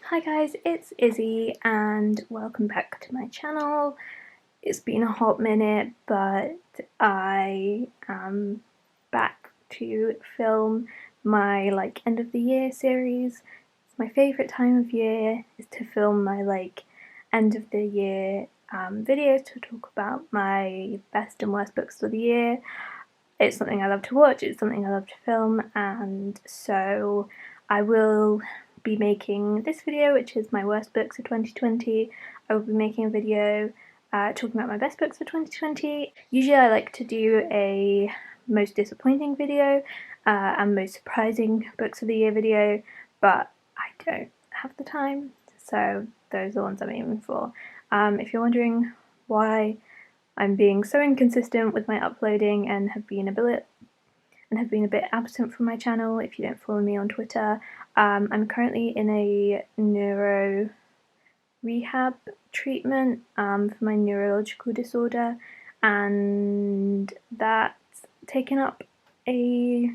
Hi guys, it's Izzy and welcome back to my channel. It's been a hot minute, but I am back to film my end of the year series. It's my favourite time of year is to film my end of the year videos to talk about my best and worst books of the year. It's something I love to watch, it's something I love to film, and so I will be making this video, which is my worst books of 2020. I will be making a video talking about my best books of 2020. Usually I like to do a most disappointing video and most surprising books of the year video, but I don't have the time, so those are the ones I'm aiming for. If you're wondering why I'm being so inconsistent with my uploading and have been a bit absent from my channel, if you don't follow me on Twitter, I'm currently in a neuro rehab treatment for my neurological disorder, and that's taken up a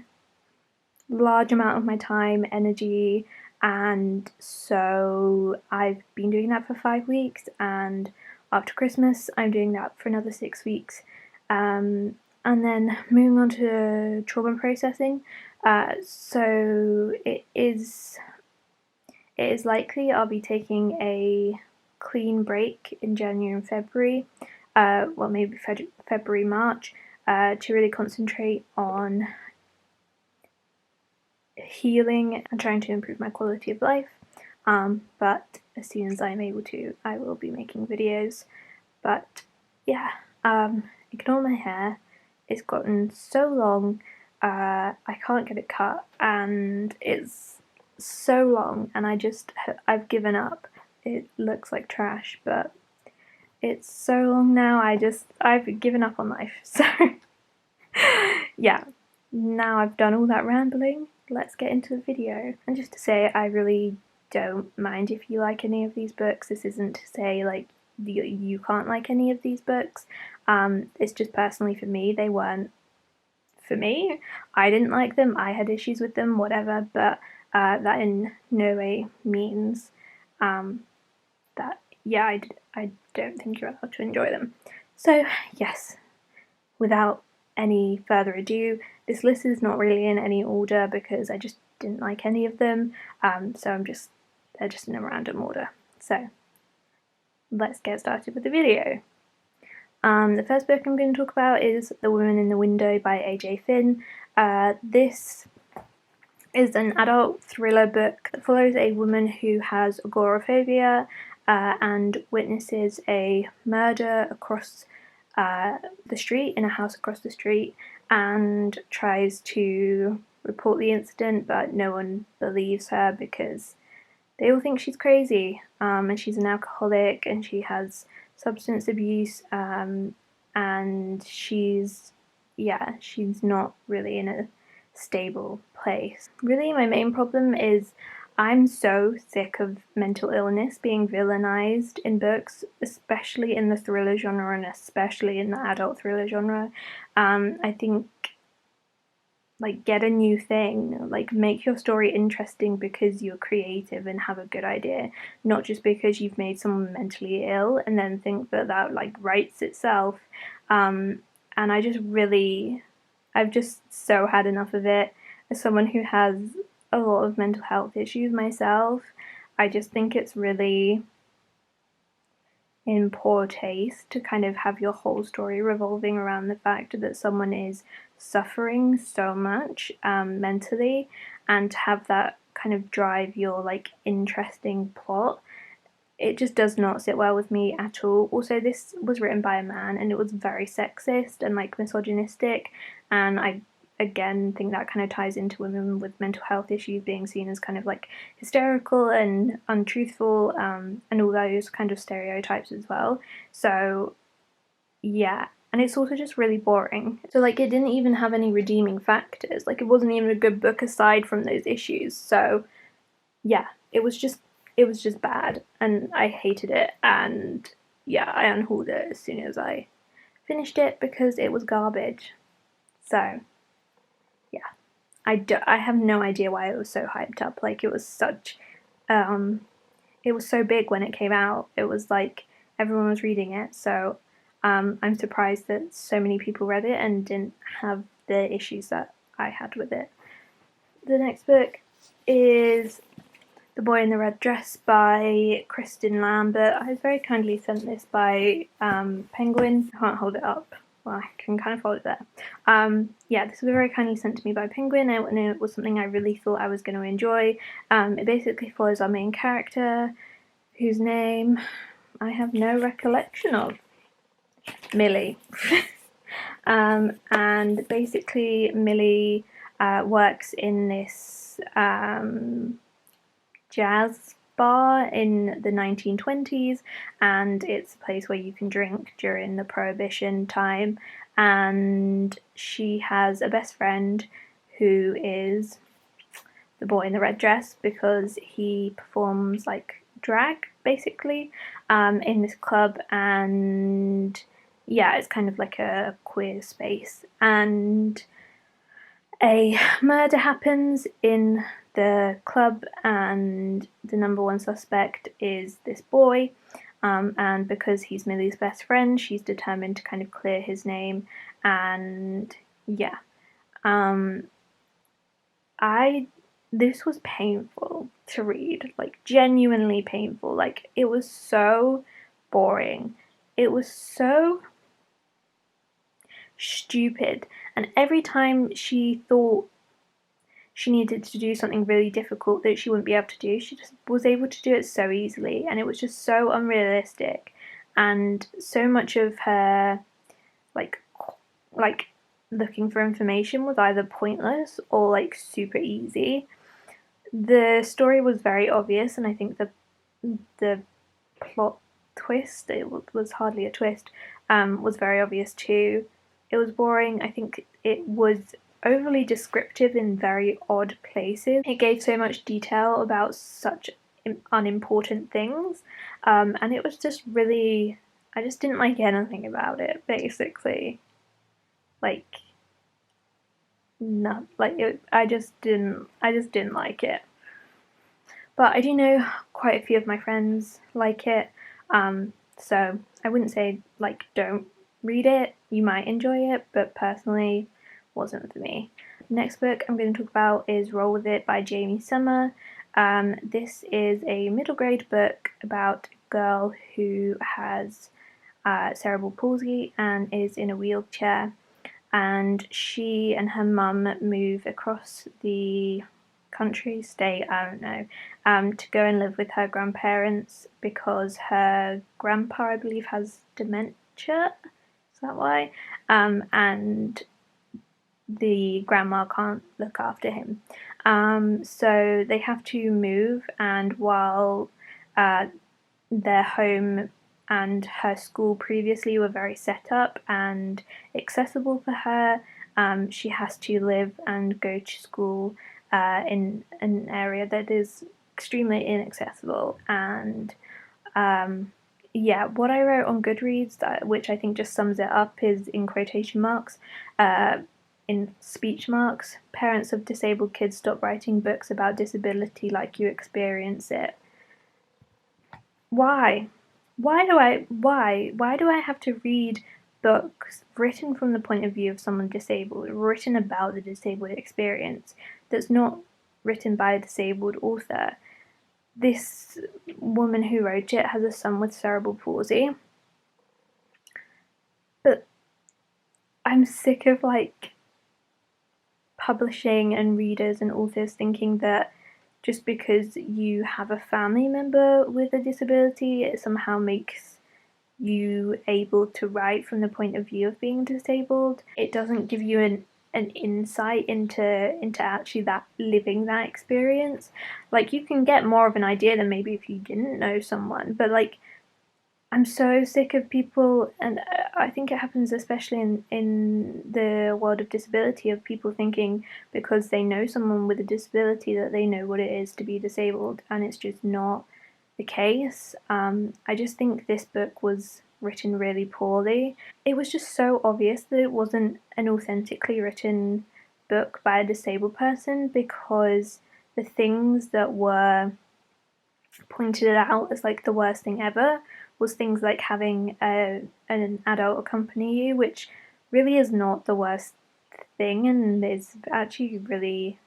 large amount of my time, energy, and so I've been doing that for 5 weeks, and after Christmas I'm doing that for another 6 weeks. And then moving on to trauma processing. So it is likely I'll be taking a clean break in January and February, well maybe February, March, to really concentrate on healing and trying to improve my quality of life. But as soon as I'm able to, I will be making videos. But yeah, ignore my hair. It's gotten so long, I can't get it cut, and it's so long, and I've given up. It looks like trash, but it's so long now, I've given up on life. So yeah, now I've done all that rambling, let's get into the video. And just to say, I really don't mind if you like any of these books. This isn't to say you can't like any of these books. It's just personally for me, they weren't for me. I didn't like them, I had issues with them, whatever, but that in no way means that, yeah, I don't think you're allowed to enjoy them. So yes, without any further ado, this list is not really in any order because I just didn't like any of them, so they're just in a random order. So let's get started with the video. The first book I'm going to talk about is The Woman in the Window by A.J. Finn. This is an adult thriller book that follows a woman who has agoraphobia and witnesses a murder across the street, in a house across the street, and tries to report the incident, but no one believes her because they all think she's crazy, and she's an alcoholic and she has substance abuse, and she's not really in a stable place. Really, my main problem is I'm so sick of mental illness being villainized in books, especially in the thriller genre and especially in the adult thriller genre. I think, get a new thing, make your story interesting because you're creative and have a good idea, not just because you've made someone mentally ill and then think that writes itself. And I've just so had enough of it. As someone who has a lot of mental health issues myself, I just think it's really in poor taste to kind of have your whole story revolving around the fact that someone is suffering so much mentally, and to have that kind of drive your interesting plot. It just does not sit well with me at all. Also, this was written by a man and it was very sexist and misogynistic, and I again think that kind of ties into women with mental health issues being seen as kind of hysterical and untruthful, and all those kind of stereotypes as well. So yeah, and it's also just really boring. So it didn't even have any redeeming factors. It wasn't even a good book aside from those issues. So yeah, it was just bad, and I hated it, and yeah, I unhauled it as soon as I finished it because it was garbage. So yeah, I have no idea why it was so hyped up. It was such it was so big when it came out. It was like everyone was reading it, so I'm surprised that so many people read it and didn't have the issues that I had with it. The next book is The Boy in the Red Dress by Kristen Lambert. I was very kindly sent this by Penguin. I can't hold it up. Well, I can kind of hold it there. Yeah, this was very kindly sent to me by Penguin, and it was something I really thought I was going to enjoy. It basically follows our main character, whose name I have no recollection of. Millie. And basically Millie works in this jazz bar in the 1920s, and it's a place where you can drink during the Prohibition time, and she has a best friend who is the boy in the red dress because he performs like drag basically in this club, and yeah, it's kind of like a queer space, and a murder happens in the club, and the number one suspect is this boy, and because he's Millie's best friend, she's determined to kind of clear his name, and yeah, this was painful to read, like genuinely painful. Like, it was so boring. It was so stupid, and every time she thought she needed to do something really difficult that she wouldn't be able to do, she just was able to do it so easily, and it was just so unrealistic, and so much of her like looking for information was either pointless or like super easy. The story was very obvious, and I think the plot twist, it was hardly a twist, was very obvious too. It was boring. I think it was overly descriptive in very odd places. It gave so much detail about such unimportant things, and it was just really, I just didn't like anything about it, basically. Like, no, like I just didn't like it. But I do know quite a few of my friends like it, so I wouldn't say like don't read it. You might enjoy it, but personally, wasn't for me. The next book I'm going to talk about is Roll With It by Jamie Summer. This is a middle grade book about a girl who has cerebral palsy and is in a wheelchair, and she and her mum move across the country, state, I don't know, to go and live with her grandparents because her grandpa, I believe, has dementia. Is that why? And the grandma can't look after him. So they have to move, and while their home and her school previously were very set up and accessible for her, she has to live and go to school in an area that is extremely inaccessible. And yeah, what I wrote on Goodreads, which I think just sums it up, is in quotation marks, in speech marks, parents of disabled kids, stop writing books about disability like you experience it. Why? Why do I have to read books written from the point of view of someone disabled, written about the disabled experience, that's not written by a disabled author? This woman who wrote it has a son with cerebral palsy. But I'm sick of like publishing and readers and authors thinking that just because you have a family member with a disability, it somehow makes you able to write from the point of view of being disabled. It doesn't give you an insight into actually that living that experience. Like, you can get more of an idea than maybe if you didn't know someone, but like, I'm so sick of people, and I think it happens especially in the world of disability, of people thinking because they know someone with a disability that they know what it is to be disabled, and it's just not the case. I just think this book was written really poorly. It was just so obvious that it wasn't an authentically written book by a disabled person, because the things that were pointed it out as like the worst thing ever was things like having an adult accompany you, which really is not the worst thing and is actually really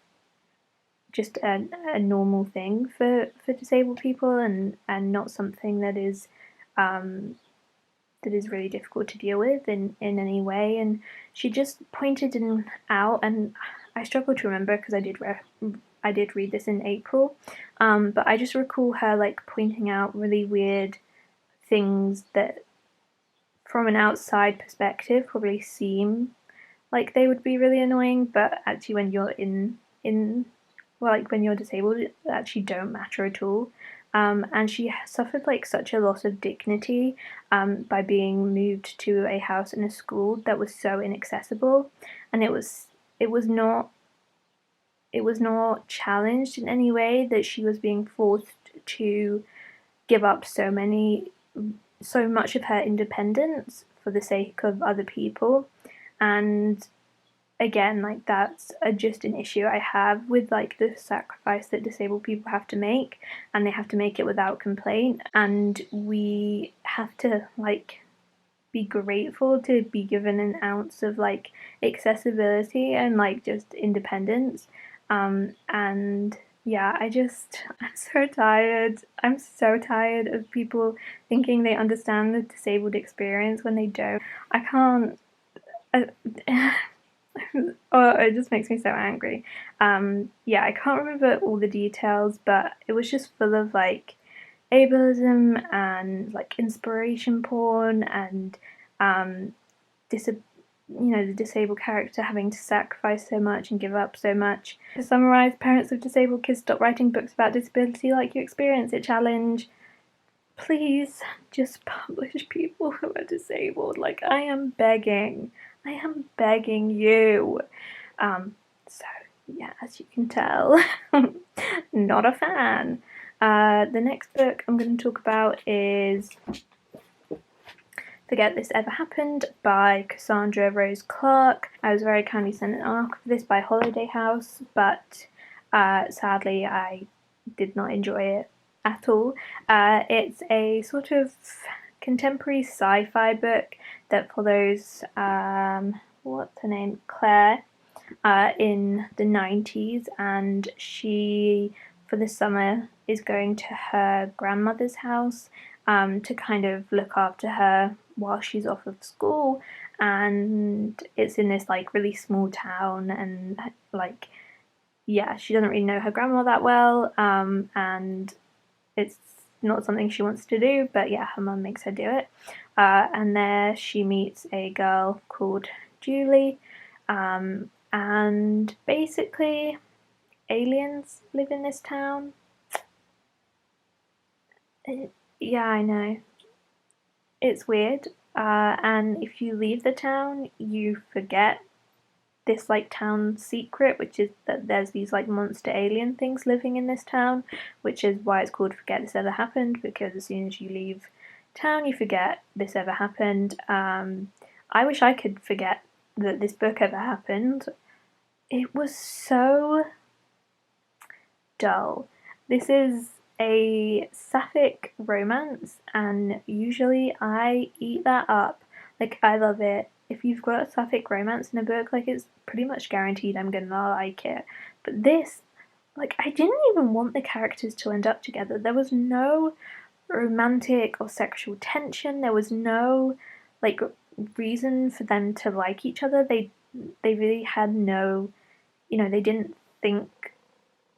just a normal thing for disabled people, and not something that is really difficult to deal with in any way. And she just pointed out, and I struggle to remember because I did read this in April, but I just recall her like pointing out really weird things that, from an outside perspective, probably seem like they would be really annoying, but actually when you're in well, like when you're disabled, it actually don't matter at all. And she suffered like such a loss of dignity by being moved to a house in a school that was so inaccessible, and it was not challenged in any way that she was being forced to give up so much of her independence for the sake of other people. And again, like that's just an issue I have with like the sacrifice that disabled people have to make, and they have to make it without complaint, and we have to like be grateful to be given an ounce of like accessibility and like just independence. And yeah, I'm so tired. I'm so tired of people thinking they understand the disabled experience when they don't. I can't. I, oh, it just makes me so angry. Yeah, I can't remember all the details, but it was just full of like ableism and like inspiration porn and dis- the disabled character having to sacrifice so much and give up so much. To summarize, parents of disabled kids, stop writing books about disability like you experience it challenge. Please just publish people who are disabled. Like, I am begging. I am begging you. So, yeah, as you can tell, not a fan. The next book I'm going to talk about is Forget This Ever Happened by Cassandra Rose Clark. I was very kindly sent an arc for this by Holiday House, but sadly I did not enjoy it at all. It's a sort of contemporary sci-fi book that follows what's her name, Claire, in the 90s, and she, for the summer, is going to her grandmother's house to kind of look after her while she's off of school. And it's in this like really small town, and like, yeah, she doesn't really know her grandma that well, and it's not something she wants to do, but yeah, her mum makes her do it. And there she meets a girl called Julie, and basically aliens live in this town. Yeah, I know. It's weird. And if you leave the town, you forget this like town secret, which is that there's these like monster alien things living in this town, which is why it's called Forget This Ever Happened, because as soon as you leave town, you forget this ever happened. I wish I could forget that this book ever happened. It was so dull. This is a sapphic romance, and usually I eat that up. Like, I love it. If you've got a sapphic romance in a book, like, it's pretty much guaranteed I'm gonna like it. But this, like, I didn't even want the characters to end up together. There was no romantic or sexual tension. There was no, like, reason for them to like each other. They really had no, they didn't think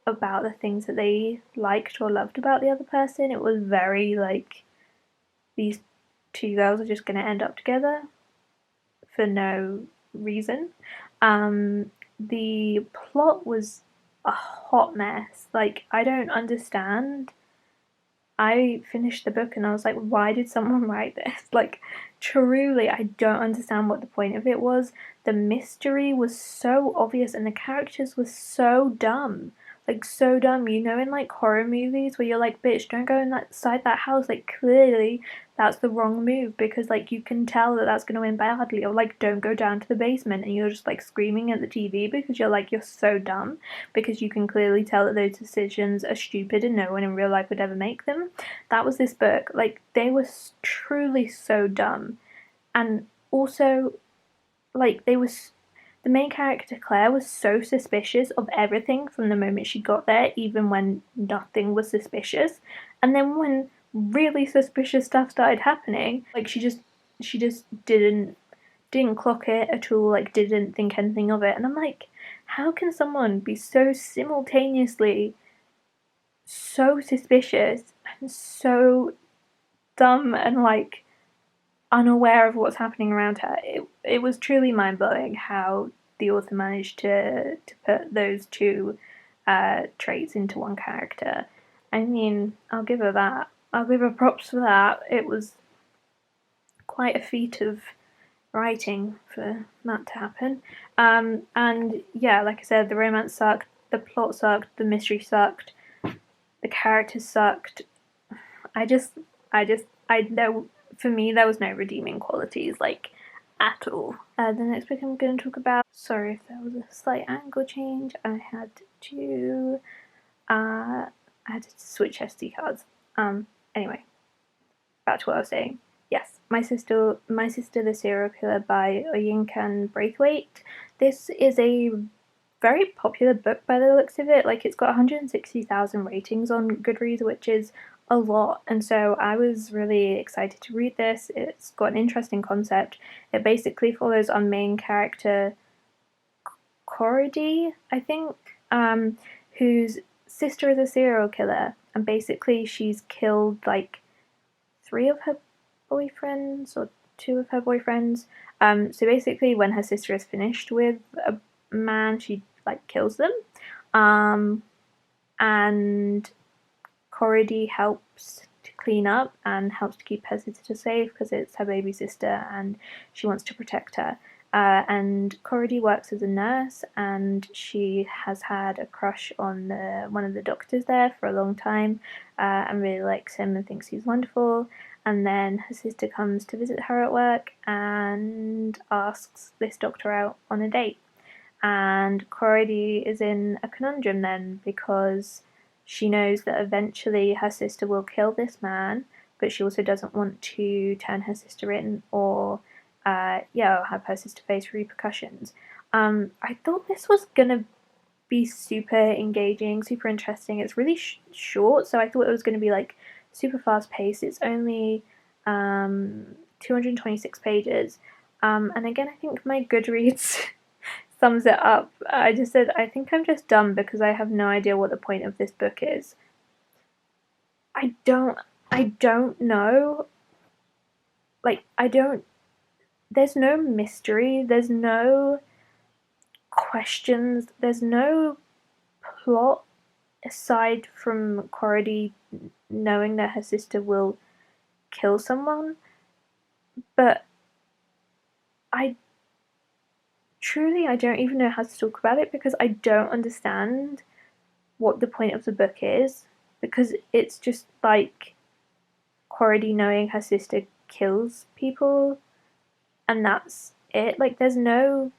about the things that they liked or loved about the other person. It was very like, these two girls are just going to end up together for no reason. The plot was a hot mess. Like, I don't understand. I finished the book and I was like, why did someone write this? Like, truly, I don't understand what the point of it was. The mystery was so obvious and the characters were so dumb. like so dumb. You know, in like horror movies where you're like, bitch, don't go inside that house. Like clearly that's the wrong move because like you can tell that that's going to end badly. Or like don't go down to the basement and you're just like screaming at the TV because you're like you're so dumb because you can clearly tell that those decisions are stupid and no one in real life would ever make them. That was this book. Like they were truly so dumb, and also like the main character Claire was so suspicious of everything from the moment she got there, even when nothing was suspicious. And then when really suspicious stuff started happening, like she just didn't clock it at all, like didn't think anything of it. And I'm like, how can someone be so simultaneously so suspicious and so dumb and like unaware of what's happening around her? It was truly mind blowing how the author managed to put those two traits into one character. I mean, I'll give her that. I'll give her props for that. It was quite a feat of writing for that to happen. And yeah, like I said, the romance sucked, the plot sucked, the mystery sucked, the characters sucked. I just, there, for me, there was no redeeming qualities, like, at all. The next book I'm going to talk about, sorry if there was a slight angle change, I had to switch SD cards. Anyway, back to what I was saying. Yes, My Sister the Serial Killer by Oyinkan Braithwaite. This is a very popular book by the looks of it. Like it's got 160,000 ratings on Goodreads, which is a lot. And so I was really excited to read this. It's got an interesting concept. It basically follows our main character, Cordy, I think, whose sister is a serial killer. And basically she's killed like 3 of her boyfriends or 2 of her boyfriends. So basically when her sister is finished with a man, she like kills them. And Cordy helps to clean up and helps to keep her sister safe because it's her baby sister and she wants to protect her. And Cordy works as a nurse and she has had a crush on one of the doctors there for a long time and really likes him and thinks he's wonderful. And then her sister comes to visit her at work and asks this doctor out on a date. And Cordy is in a conundrum then because she knows that eventually her sister will kill this man, but she also doesn't want to turn her sister in or have her sister face repercussions. I thought this was gonna be super engaging, super interesting. It's really short, so I thought it was gonna be like super fast paced. It's only 226 pages. And again, I think my Goodreads sums it up. I just said, I think I'm just dumb because I have no idea what the point of this book is. I don't know. Like, there's no mystery, there's no questions, there's no plot aside from Cordy knowing that her sister will kill someone. But I don't even know how to talk about it because I don't understand what the point of the book is, because it's just like Cordy knowing her sister kills people and that's it. Like there's no,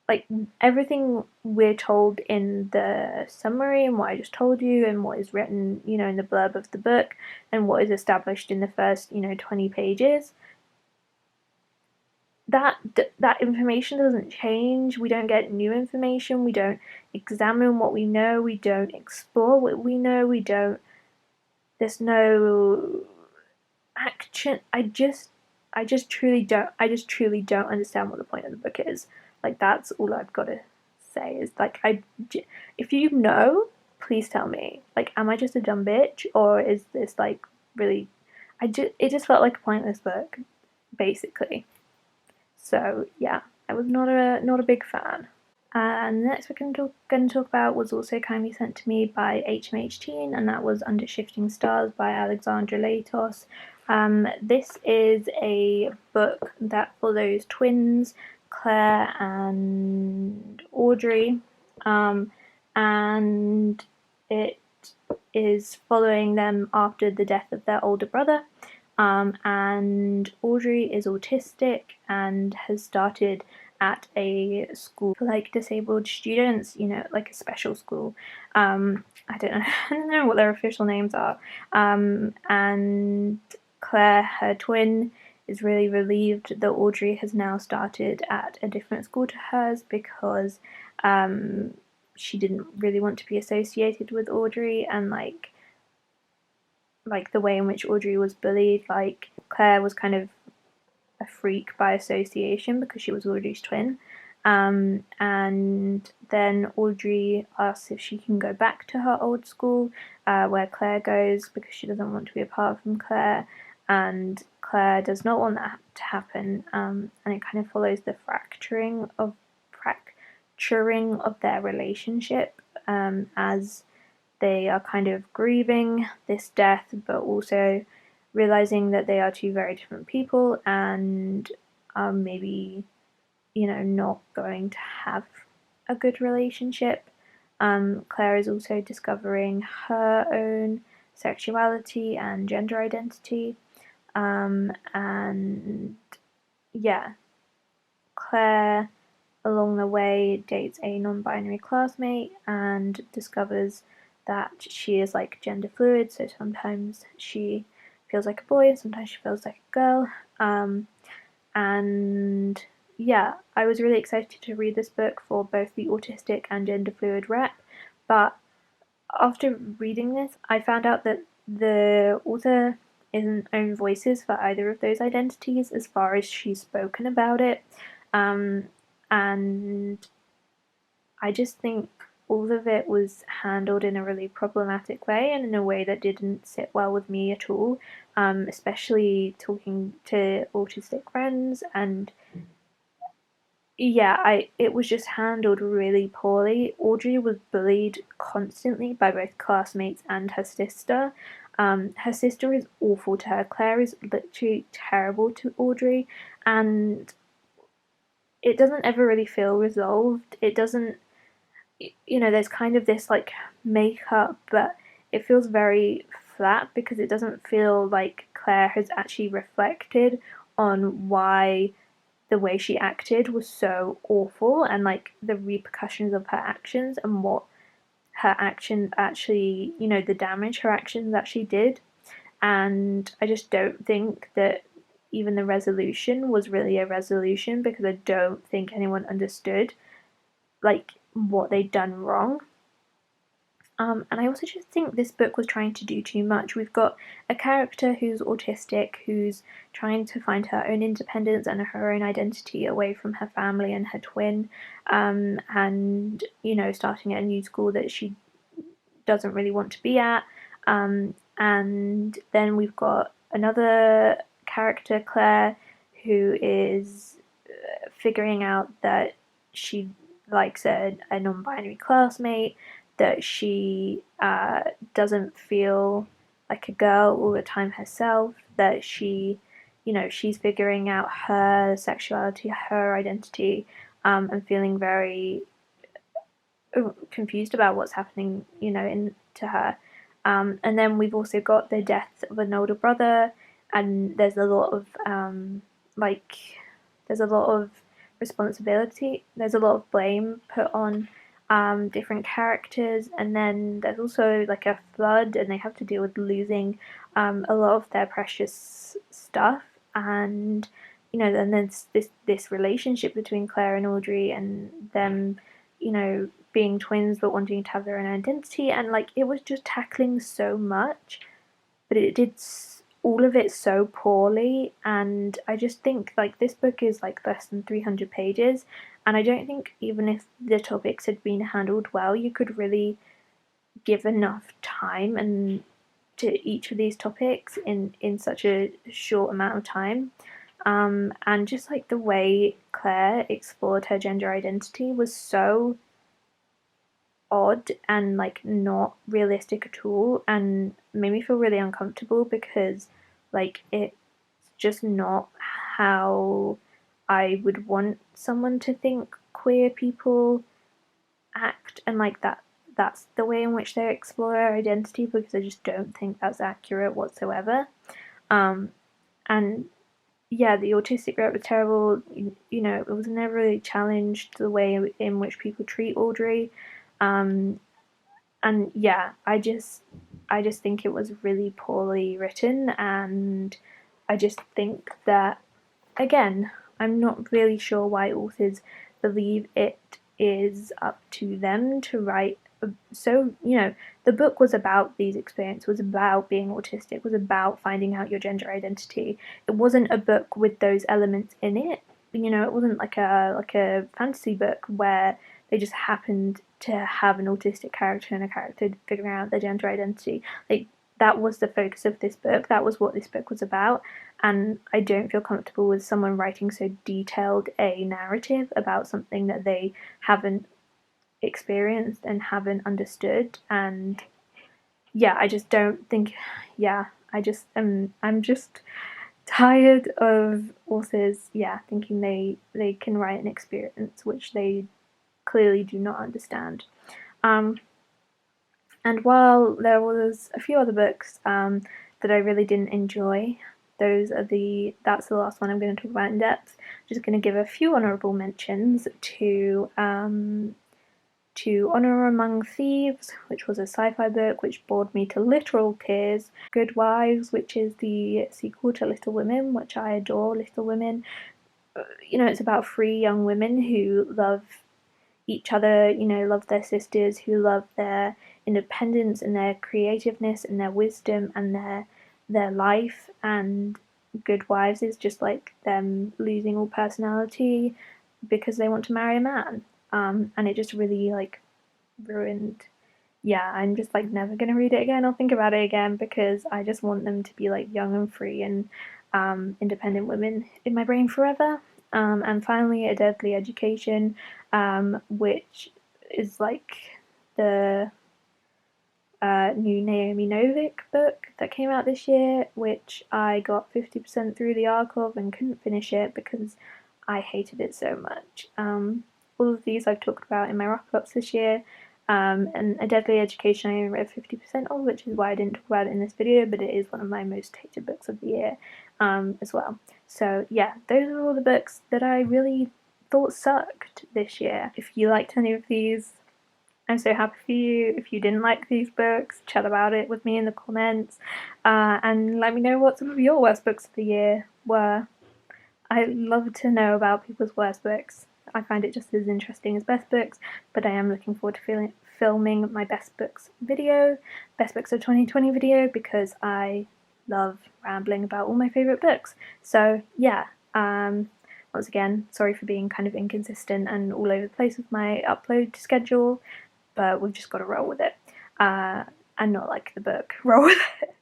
like, everything we're told in the summary and what I just told you and what is written, in the blurb of the book and what is established in the first, 20 pages, that information doesn't change. We don't get new information. We don't examine what we know. We don't explore what we know. There's no action. I just truly don't understand what the point of the book is. Like that's all I've got to say is like if you know, please tell me. Like, am I just a dumb bitch or is this like really? It just felt like a pointless book, basically. So yeah, I was not a big fan. And the next book I'm going to talk about was also kindly sent to me by HMH Teen, and that was Under Shifting Stars by Alexandra Latos. This is a book that follows twins, Claire and Audrey, and it is following them after the death of their older brother. And Audrey is autistic and has started at a school for like disabled students, you know, like a special school. I don't know, I don't know what their official names are. And Claire, her twin, is really relieved that Audrey has now started at a different school to hers because she didn't really want to be associated with Audrey, and like the way in which Audrey was bullied, like Claire was kind of a freak by association because she was Audrey's twin. And then Audrey asks if she can go back to her old school where Claire goes because she doesn't want to be apart from Claire, and Claire does not want that to happen. And it kind of follows the fracturing of their relationship as they are kind of grieving this death, but also realizing that they are two very different people and maybe, you know, not going to have a good relationship. Claire is also discovering her own sexuality and gender identity. And yeah, Claire, along the way, dates a non binary classmate and discovers that she is like gender fluid, so sometimes she feels like a boy and sometimes she feels like a girl. And yeah, I was really excited to read this book for both the autistic and gender fluid rep, but after reading this, I found out that the author isn't own voices for either of those identities as far as she's spoken about it. And I just think all of it was handled in a really problematic way and in a way that didn't sit well with me at all, especially talking to autistic friends. And yeah, it was just handled really poorly. Audrey was bullied constantly by both classmates and her sister. Her sister is awful to her. Claire is literally terrible to Audrey, and it doesn't ever really feel resolved. It doesn't, you know, there's kind of this like makeup, but it feels very flat because it doesn't feel like Claire has actually reflected on why the way she acted was so awful and like the repercussions of her actions and what her actions actually, you know, the damage her actions actually did. And I just don't think that even the resolution was really a resolution because I don't think anyone understood like what they'd done wrong. And I also just think this book was trying to do too much. We've got a character who's autistic, who's trying to find her own independence and her own identity away from her family and her twin, and, you know, starting at a new school that she doesn't really want to be at. And then we've got another character, Claire, who is figuring out that she likes a non binary classmate, that she doesn't feel like a girl all the time herself, that she, you know, she's figuring out her sexuality, her identity, and feeling very confused about what's happening, you know, into her. And then we've also got the death of an older brother, and there's a lot of like, there's a lot of responsibility. There's a lot of blame put on different characters, and then there's also like a flood, and they have to deal with losing a lot of their precious stuff. And you know, then there's this relationship between Claire and Audrey, and them, you know, being twins but wanting to have their own identity, and like it was just tackling so much, but it did all of it so poorly. And I just think like this book is like less than 300 pages, and I don't think even if the topics had been handled well, you could really give enough time and to each of these topics in such a short amount of time. And just like the way Claire explored her gender identity was so odd and like not realistic at all, and made me feel really uncomfortable because like it's just not how I would want someone to think queer people act. And like that's the way in which they explore their identity, because I just don't think that's accurate whatsoever. And yeah, the autistic rep was terrible. You know, it was never really challenged the way in which people treat Audrey. And yeah, I just think it was really poorly written, and I just think that, again, I'm not really sure why authors believe it is up to them to write. So, you know, the book was about these experiences, was about being autistic, was about finding out your gender identity. It wasn't a book with those elements in it. You know, it wasn't like a fantasy book where they just happened to have an autistic character and a character figuring out their gender identity. Like, that was the focus of this book. That was what this book was about. And I don't feel comfortable with someone writing so detailed a narrative about something that they haven't experienced and haven't understood. And yeah, I just don't think, yeah, I'm just tired of authors, yeah, thinking they can write an experience which they clearly do not understand. And while there was a few other books that I really didn't enjoy, that's the last one I'm going to talk about in depth. I'm just going to give a few honourable mentions to Honour Among Thieves, which was a sci-fi book which bored me to literal tears. Good Wives, which is the sequel to Little Women, which I adore. Little Women, you know, it's about 3 young women who love each other, you know, love their sisters, who love their independence and their creativeness and their wisdom and their life. And Good Wives is just like them losing all personality because they want to marry a man. And it just really like ruined. Yeah, I'm just like never gonna read it again or think about it again, because I just want them to be like young and free and independent women in my brain forever. And finally, A Deadly Education, which is like the new Naomi Novik book that came out this year, which I got 50% through the arc of and couldn't finish it because I hated it so much. All of these I've talked about in my wrap-ups this year, and A Deadly Education I only read 50% of, which is why I didn't talk about it in this video, but it is one of my most hated books of the year as well. So yeah, those are all the books that I really thought sucked this year. If you liked any of these, I'm so happy for you. If you didn't like these books, chat about it with me in the comments, and let me know what some of your worst books of the year were. I love to know about people's worst books. I find it just as interesting as best books, but I am looking forward to filming my best books video, best books of 2020 video, because I love rambling about all my favourite books. So yeah, once again, sorry for being kind of inconsistent and all over the place with my upload schedule, but we've just got to roll with it. And not like the book, roll with it,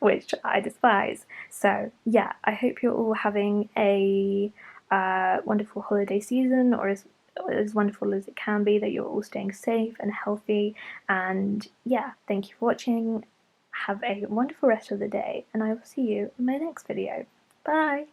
which I despise. So yeah, I hope you're all having a wonderful holiday season, or as wonderful as it can be, that you're all staying safe and healthy. And yeah, thank you for watching. Have a wonderful rest of the day, and I will see you in my next video. Bye!